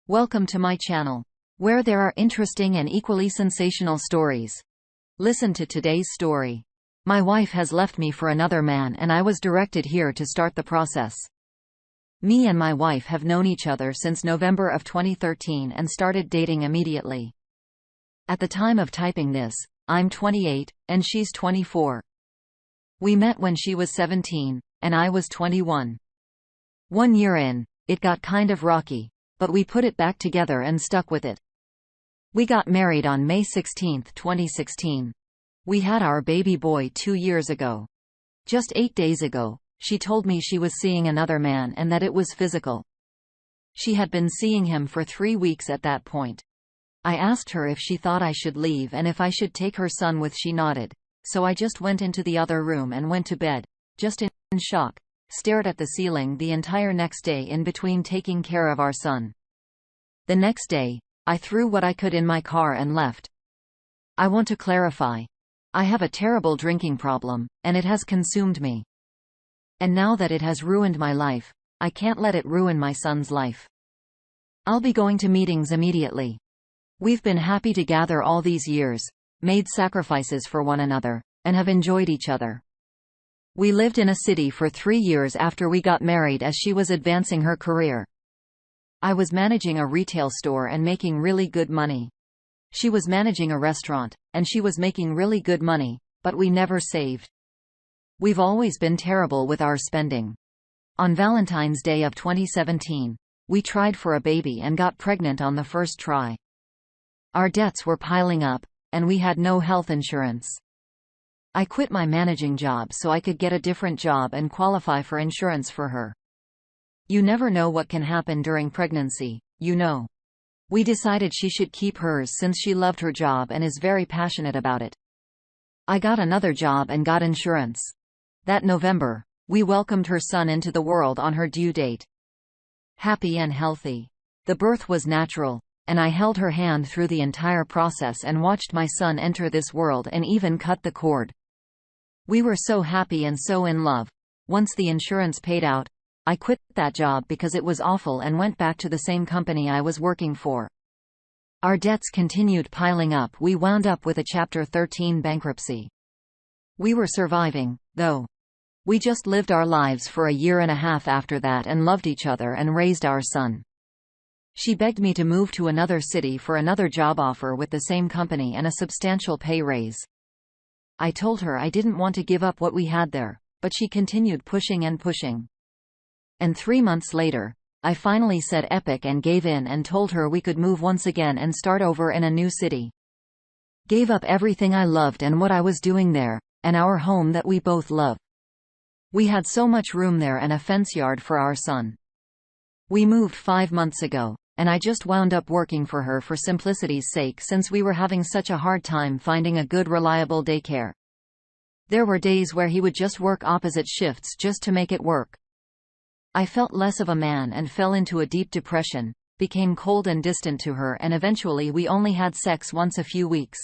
Welcome to my channel, where there are interesting and equally sensational stories. Listen to today's story. My wife has left me for another man and I was directed here to start the process. Me and my wife have known each other since November of 2013 and started dating immediately. At the time of typing this, I'm 28, and she's 24. We met when she was 17, and I was 21. 1 year in, it got kind of rocky, but we put it back together and stuck with it. We got married on May 16, 2016. We had our baby boy 2 years ago. Just 8 days ago, she told me she was seeing another man and that it was physical. She had been seeing him for 3 weeks at that point. I asked her if she thought I should leave and if I should take her son with. She nodded. So I just went into the other room and went to bed, just in shock, stared at the ceiling the entire next day in between taking care of our son. The next day, I threw what I could in my car and left. I want to clarify. I have a terrible drinking problem, and it has consumed me. And now that it has ruined my life, I can't let it ruin my son's life. I'll be going to meetings immediately. We've been happy together all these years, made sacrifices for one another, and have enjoyed each other. We lived in a city for 3 years after we got married as she was advancing her career. I was managing a retail store and making really good money. She was managing a restaurant, and she was making really good money, but we never saved. We've always been terrible with our spending. On Valentine's Day of 2017, we tried for a baby and got pregnant on the first try. Our debts were piling up, and we had no health insurance. I quit my managing job so I could get a different job and qualify for insurance for her. You never know what can happen during pregnancy, you know. We decided she should keep hers since she loved her job and is very passionate about it. I got another job and got insurance. That November, we welcomed her son into the world on her due date. Happy and healthy. The birth was natural, and I held her hand through the entire process and watched my son enter this world and even cut the cord. We were so happy and so in love. Once the insurance paid out, I quit that job because it was awful and went back to the same company I was working for. Our debts continued piling up. We wound up with a Chapter 13 bankruptcy. We were surviving, though. We just lived our lives for a year and a half after that and loved each other and raised our son. She begged me to move to another city for another job offer with the same company and a substantial pay raise. I told her I didn't want to give up what we had there, but she continued pushing and pushing. And 3 months later, I finally said epic and gave in and told her we could move once again and start over in a new city. Gave up everything I loved and what I was doing there, and our home that we both love. We had so much room there and a fence yard for our son. We moved 5 months ago. And I just wound up working for her for simplicity's sake since we were having such a hard time finding a good reliable daycare. There were days where he would just work opposite shifts just to make it work. I felt less of a man and fell into a deep depression, became cold and distant to her, and eventually we only had sex once a few weeks.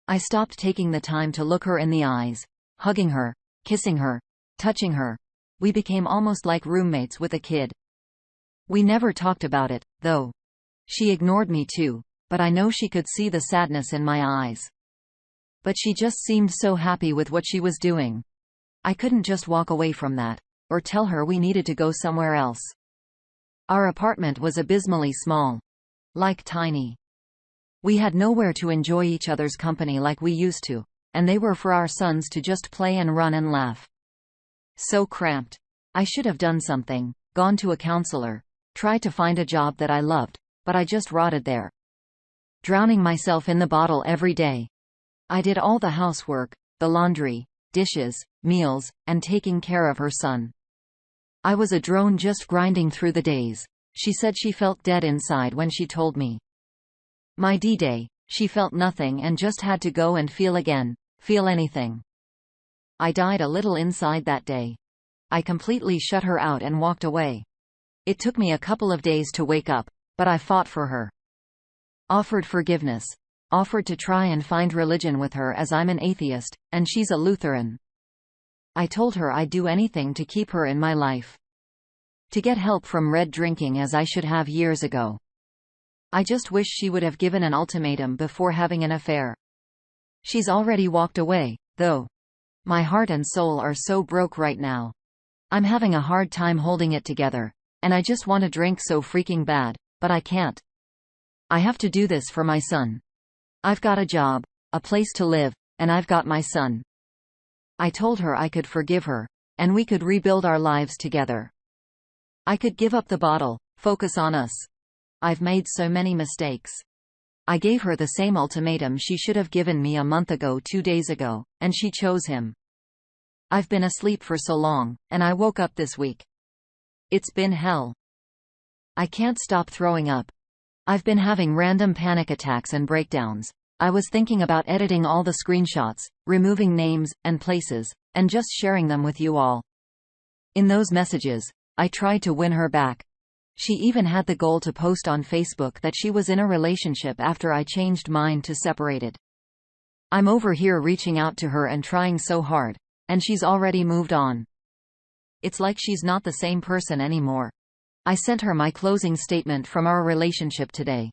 I stopped taking the time to look her in the eyes, hugging her, kissing her, touching her. We became almost like roommates with a kid. We never talked about it, though. She ignored me too, but I know she could see the sadness in my eyes. But she just seemed so happy with what she was doing. I couldn't just walk away from that, or tell her we needed to go somewhere else. Our apartment was abysmally small. Like tiny. We had nowhere to enjoy each other's company like we used to, and they were for our sons to just play and run and laugh. So cramped. I should have done something, gone to a counselor. Tried to find a job that I loved, but I just rotted there. Drowning myself in the bottle every day. I did all the housework, the laundry, dishes, meals, and taking care of her son. I was a drone just grinding through the days. She said she felt dead inside when she told me. My D-Day, she felt nothing and just had to go and feel again, feel anything. I died a little inside that day. I completely shut her out and walked away. It took me a couple of days to wake up, but I fought for her. Offered forgiveness. Offered to try and find religion with her as I'm an atheist, and she's a Lutheran. I told her I'd do anything to keep her in my life. To get help from red drinking as I should have years ago. I just wish she would have given an ultimatum before having an affair. She's already walked away, though. My heart and soul are so broke right now. I'm having a hard time holding it together, and I just want to drink so freaking bad, but I can't. I have to do this for my son. I've got a job, a place to live, and I've got my son. I told her I could forgive her, and we could rebuild our lives together. I could give up the bottle, focus on us. I've made so many mistakes. I gave her the same ultimatum she should have given me a month ago, 2 days ago, and she chose him. I've been asleep for so long, and I woke up this week. It's been hell. I can't stop throwing up. I've been having random panic attacks and breakdowns. I was thinking about editing all the screenshots, removing names and places, and just sharing them with you all. In those messages, I tried to win her back. She even had the goal to post on Facebook that she was in a relationship after I changed mine to separated. I'm over here reaching out to her and trying so hard, and she's already moved on. It's like she's not the same person anymore. I sent her my closing statement from our relationship today.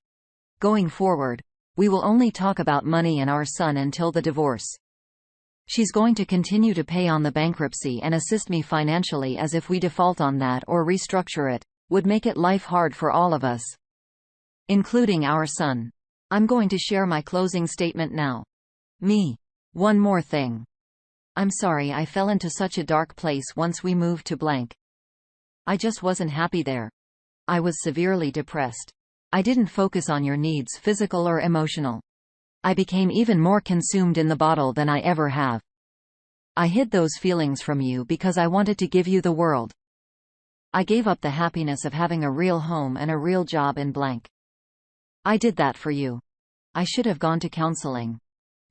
Going forward, we will only talk about money and our son until the divorce. She's going to continue to pay on the bankruptcy and assist me financially, as if we default on that or restructure it would make it life hard for all of us, including our son. I'm going to share my closing statement now. Me. One more thing. I'm sorry I fell into such a dark place once we moved to blank. I just wasn't happy there. I was severely depressed. I didn't focus on your needs, physical or emotional. I became even more consumed in the bottle than I ever have. I hid those feelings from you because I wanted to give you the world. I gave up the happiness of having a real home and a real job in blank. I did that for you. I should have gone to counseling.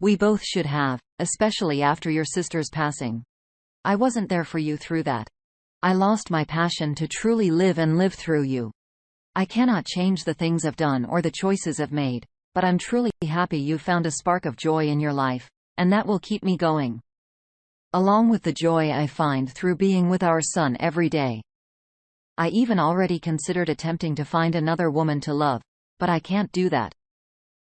We both should have, especially after your sister's passing. I wasn't there for you through that. I lost my passion to truly live and live through you. I cannot change the things I've done or the choices I've made, but I'm truly happy you found a spark of joy in your life, and that will keep me going. Along with the joy I find through being with our son every day. I even already considered attempting to find another woman to love, but I can't do that.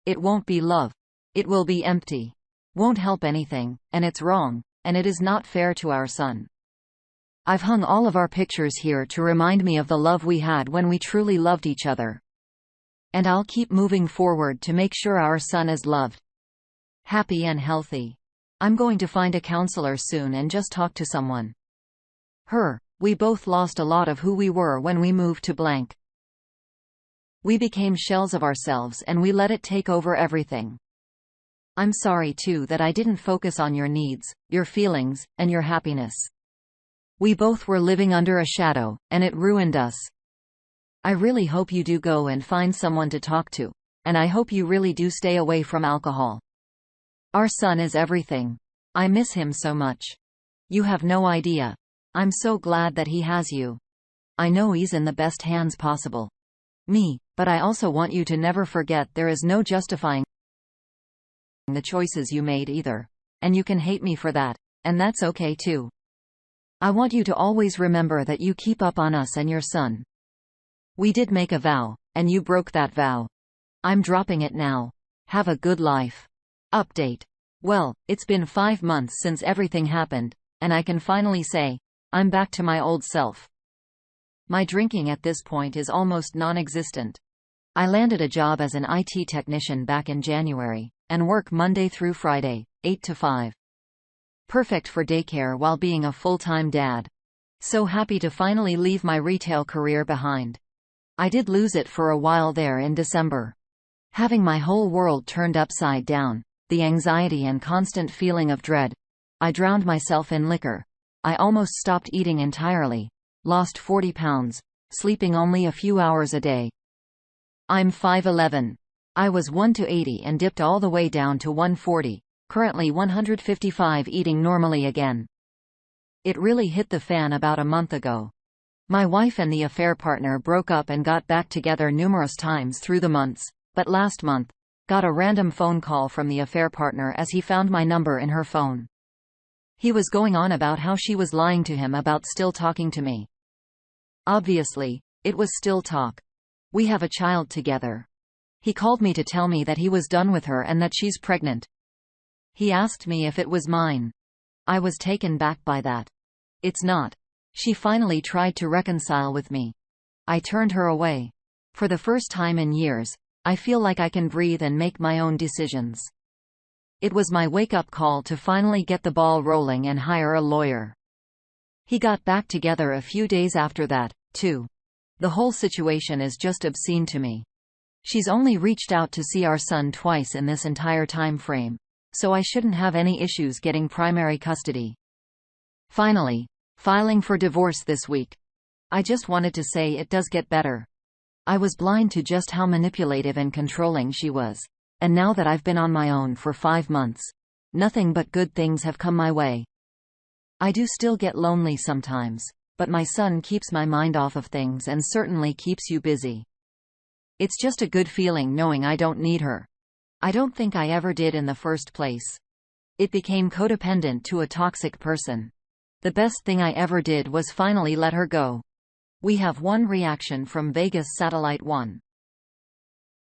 It won't be love. It will be empty. Won't help anything, and it's wrong, and it is not fair to our son. I've hung all of our pictures here to remind me of the love we had when we truly loved each other. And I'll keep moving forward to make sure our son is loved, happy and healthy. I'm going to find a counselor soon and just talk to someone. We both lost a lot of who we were when we moved to blank. We became shells of ourselves and we let it take over everything. I'm sorry too that I didn't focus on your needs, your feelings, and your happiness. We both were living under a shadow, and it ruined us. I really hope you do go and find someone to talk to, and I hope you really do stay away from alcohol. Our son is everything. I miss him so much. You have no idea. I'm so glad that he has you. I know he's in the best hands possible. Me, but I also want you to never forget there is no justifying the choices you made either. And you can hate me for that, and that's okay too. I want you to always remember that you keep up on us and your son. We did make a vow, and you broke that vow. I'm dropping it now. Have a good life. Update. Well, it's been 5 months since everything happened, and I can finally say, I'm back to my old self. My drinking at this point is almost non-existent. I landed a job as an IT technician back in January, and work Monday through Friday, 8 to 5. Perfect for daycare while being a full-time dad. So happy to finally leave my retail career behind. I did lose it for a while there in December. Having my whole world turned upside down, the anxiety and constant feeling of dread. I drowned myself in liquor. I almost stopped eating entirely. Lost 40 pounds, sleeping only a few hours a day. I'm 5'11". I was 1 to 80 and dipped all the way down to 140, currently 155, eating normally again. It really hit the fan about a month ago. My wife and the affair partner broke up and got back together numerous times through the months, but last month, got a random phone call from the affair partner as he found my number in her phone. He was going on about how she was lying to him about still talking to me. Obviously, it was still talk. We have a child together. He called me to tell me that he was done with her and that she's pregnant. He asked me if it was mine. I was taken back by that. It's not. She finally tried to reconcile with me. I turned her away. For the first time in years, I feel like I can breathe and make my own decisions. It was my wake-up call to finally get the ball rolling and hire a lawyer. He got back together a few days after that, too. The whole situation is just obscene to me. She's only reached out to see our son twice in this entire time frame, so I shouldn't have any issues getting primary custody. Finally, filing for divorce this week. I just wanted to say it does get better. I was blind to just how manipulative and controlling she was, and now that I've been on my own for 5 months, nothing but good things have come my way. I do still get lonely sometimes, but my son keeps my mind off of things and certainly keeps you busy. It's just a good feeling knowing I don't need her. I don't think I ever did in the first place. It became codependent to a toxic person. The best thing I ever did was finally let her go. We have one reaction from Vegas Satellite 1.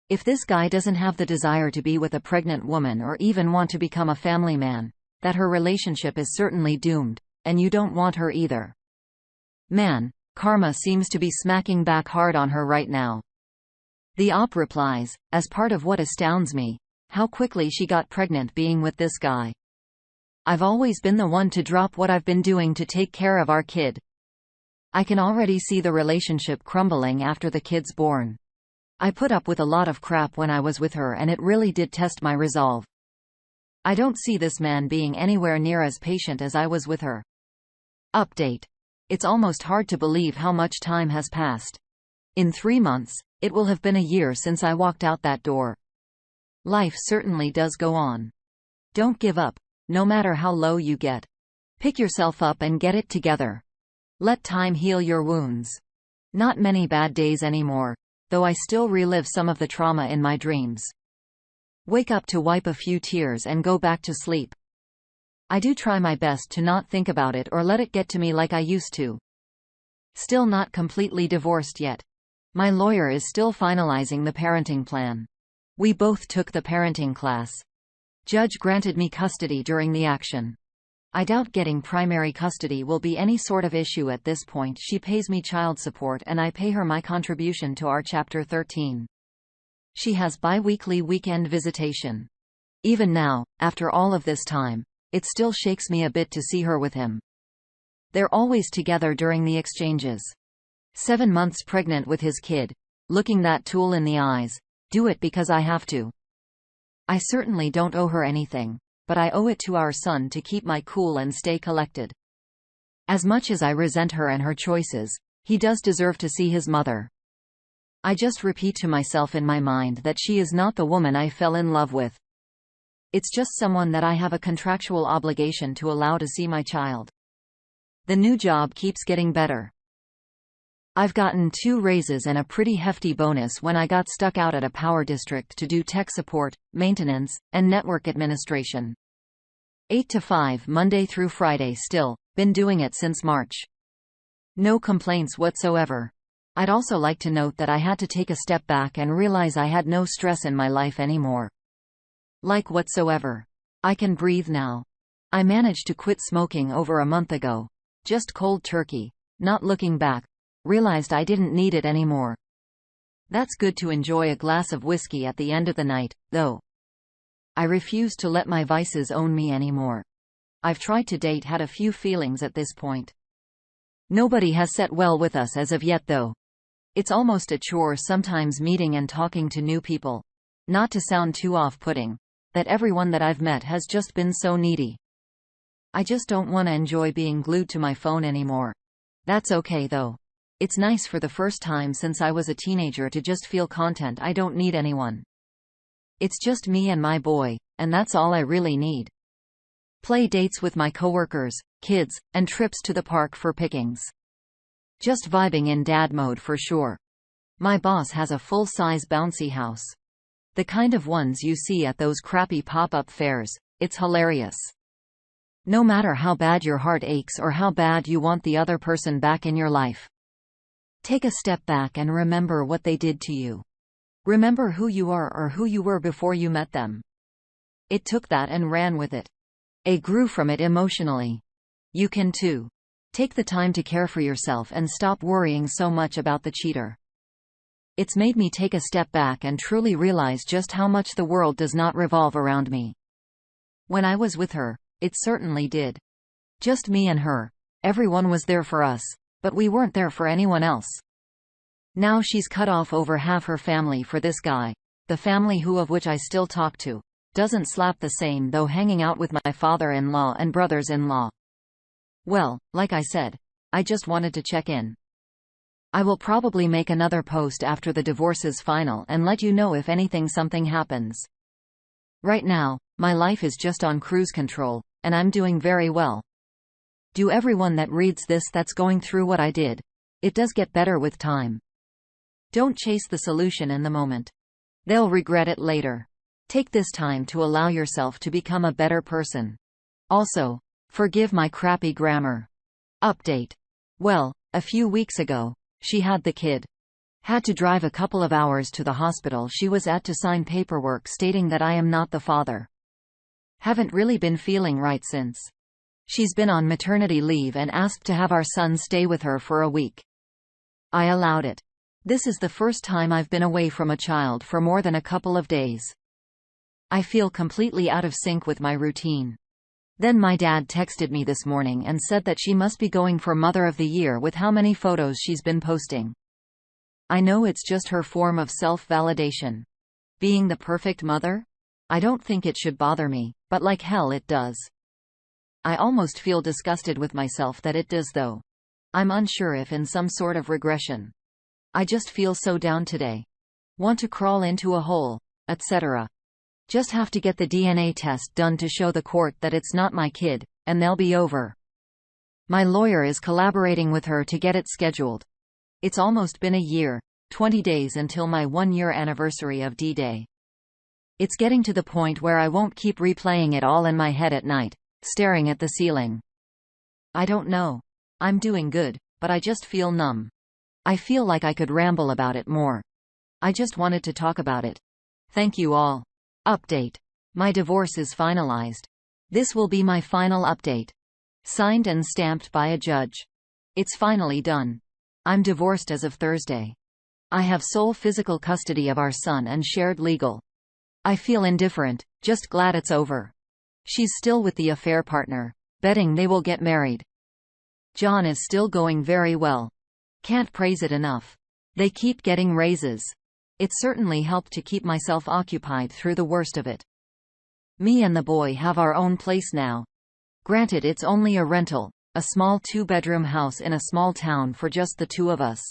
If this guy doesn't have the desire to be with a pregnant woman or even want to become a family man, that her relationship is certainly doomed, and you don't want her either. Man, karma seems to be smacking back hard on her right now. The op replies, as part of what astounds me, how quickly she got pregnant being with this guy. I've always been the one to drop what I've been doing to take care of our kid. I can already see the relationship crumbling after the kid's born. I put up with a lot of crap when I was with her and it really did test my resolve. I don't see this man being anywhere near as patient as I was with her. Update. It's almost hard to believe how much time has passed. In 3 months, it will have been a year since I walked out that door. Life certainly does go on. Don't give up, no matter how low you get. Pick yourself up and get it together. Let time heal your wounds. Not many bad days anymore, though I still relive some of the trauma in my dreams. Wake up to wipe a few tears and go back to sleep. I do try my best to not think about it or let it get to me like I used to. Still not completely divorced yet. My lawyer is still finalizing the parenting plan. We both took the parenting class. Judge granted me custody during the action. I doubt getting primary custody will be any sort of issue at this point. She pays me child support and I pay her my contribution to our Chapter 13. She has bi-weekly weekend visitation. Even now, after all of this time, it still shakes me a bit to see her with him. They're always together during the exchanges. 7 months pregnant with his kid, looking that tool in the eyes, do it because I have to. I certainly don't owe her anything, but I owe it to our son to keep my cool and stay collected. As much as I resent her and her choices, he does deserve to see his mother. I just repeat to myself in my mind that she is not the woman I fell in love with. It's just someone that I have a contractual obligation to allow to see my child. The new job keeps getting better. I've gotten 2 raises and a pretty hefty bonus when I got stuck out at a power district to do tech support, maintenance, and network administration. 8 to 5 Monday through Friday still, been doing it since March. No complaints whatsoever. I'd also like to note that I had to take a step back and realize I had no stress in my life anymore. Like whatsoever. I can breathe now. I managed to quit smoking over a month ago. Just cold turkey, not looking back. Realized I didn't need it anymore. That's good to enjoy a glass of whiskey at the end of the night, though. I refuse to let my vices own me anymore. I've tried to date, had a few feelings at this point. Nobody has set well with us as of yet though. It's almost a chore sometimes meeting and talking to new people. Not to sound too off-putting, that everyone that I've met has just been so needy. I just don't want to enjoy being glued to my phone anymore. That's okay though. It's nice for the first time since I was a teenager to just feel content. I don't need anyone. It's just me and my boy, and that's all I really need. Play dates with my coworkers, kids, and trips to the park for pickings. Just vibing in dad mode for sure. My boss has a full-size bouncy house. The kind of ones you see at those crappy pop-up fairs. It's hilarious. No matter how bad your heart aches or how bad you want the other person back in your life, take a step back and remember what they did to you. Remember who you are or who you were before you met them. It took that and ran with it. I grew from it emotionally. You can too. Take the time to care for yourself and stop worrying so much about the cheater. It's made me take a step back and truly realize just how much the world does not revolve around me. When I was with her, it certainly did. Just me and her. Everyone was there for us, but we weren't there for anyone else. Now she's cut off over half her family for this guy, the family who of which I still talk to. Doesn't slap the same though hanging out with my father-in-law and brothers-in-law. Well, like I said, I just wanted to check in. I will probably make another post after the divorce is final and let you know if something happens. Right now, my life is just on cruise control, and I'm doing very well. To everyone that reads this that's going through what I did, it does get better with time. Don't chase the solution in the moment. They'll regret it later. Take this time to allow yourself to become a better person. Also, forgive my crappy grammar. Update. Well, a few weeks ago, she had the kid. Had to drive a couple of hours to the hospital she was at to sign paperwork stating that I am not the father. Haven't really been feeling right since. She's been on maternity leave and asked to have our son stay with her for a week. I allowed it. This is the first time I've been away from a child for more than a couple of days. I feel completely out of sync with my routine. Then my dad texted me this morning and said that she must be going for Mother of the Year with how many photos she's been posting. I know it's just her form of self-validation. Being the perfect mother? I don't think it should bother me, but like hell it does. I almost feel disgusted with myself that it does though. I'm unsure if in some sort of regression. I just feel so down today. Want to crawl into a hole, etc. Just have to get the DNA test done to show the court that it's not my kid, and they'll be over. My lawyer is collaborating with her to get it scheduled. It's almost been a year, 20 days until my 1-year anniversary of D-Day. It's getting to the point where I won't keep replaying it all in my head at night, staring at the ceiling. I don't know. I'm doing good, but I just feel numb. I feel like I could ramble about it more. I just wanted to talk about it. Thank you all. Update. My divorce is finalized. This will be my final update. Signed and stamped by a judge. It's finally done. I'm divorced as of Thursday. I have sole physical custody of our son and shared legal. I feel indifferent, just glad it's over. She's still with the affair partner, betting they will get married. John is still going very well. Can't praise it enough. They keep getting raises. It certainly helped to keep myself occupied through the worst of it. Me and the boy have our own place now. Granted, it's only a rental, a small 2-bedroom house in a small town for just the two of us.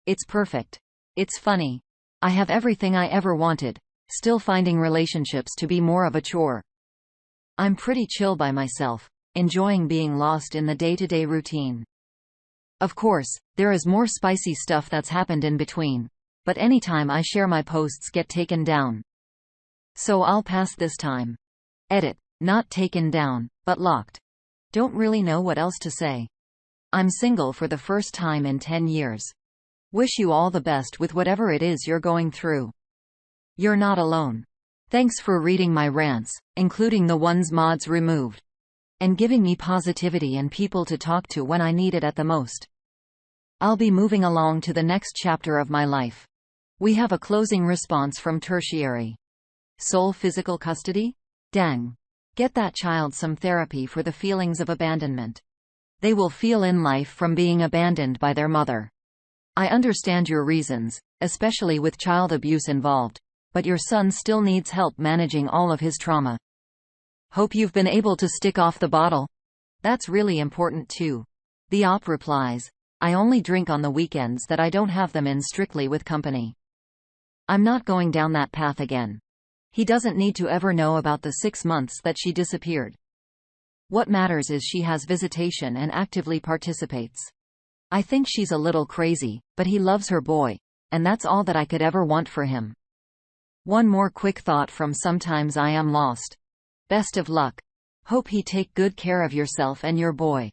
It's perfect. It's funny. I have everything I ever wanted, still finding relationships to be more of a chore. I'm pretty chill by myself, enjoying being lost in the day-to-day routine. Of course, there is more spicy stuff that's happened in between, but anytime I share my posts get taken down. So I'll pass this time. Edit. Not taken down, but locked. Don't really know what else to say. I'm single for the first time in 10 years. Wish you all the best with whatever it is you're going through. You're not alone. Thanks for reading my rants, including the ones mods removed, and giving me positivity and people to talk to when I need it at the most. I'll be moving along to the next chapter of my life. We have a closing response from tertiary. Sole physical custody? Dang. Get that child some therapy for the feelings of abandonment they will feel in life from being abandoned by their mother. I understand your reasons, especially with child abuse involved, but your son still needs help managing all of his trauma. Hope you've been able to stick off the bottle. That's really important too. The op replies, I only drink on the weekends that I don't have them in strictly with company. I'm not going down that path again. He doesn't need to ever know about the 6 months that she disappeared. What matters is she has visitation and actively participates. I think she's a little crazy, but he loves her boy, and that's all that I could ever want for him. One more quick thought from Sometimes I Am Lost. Best of luck. Hope he take good care of yourself and your boy.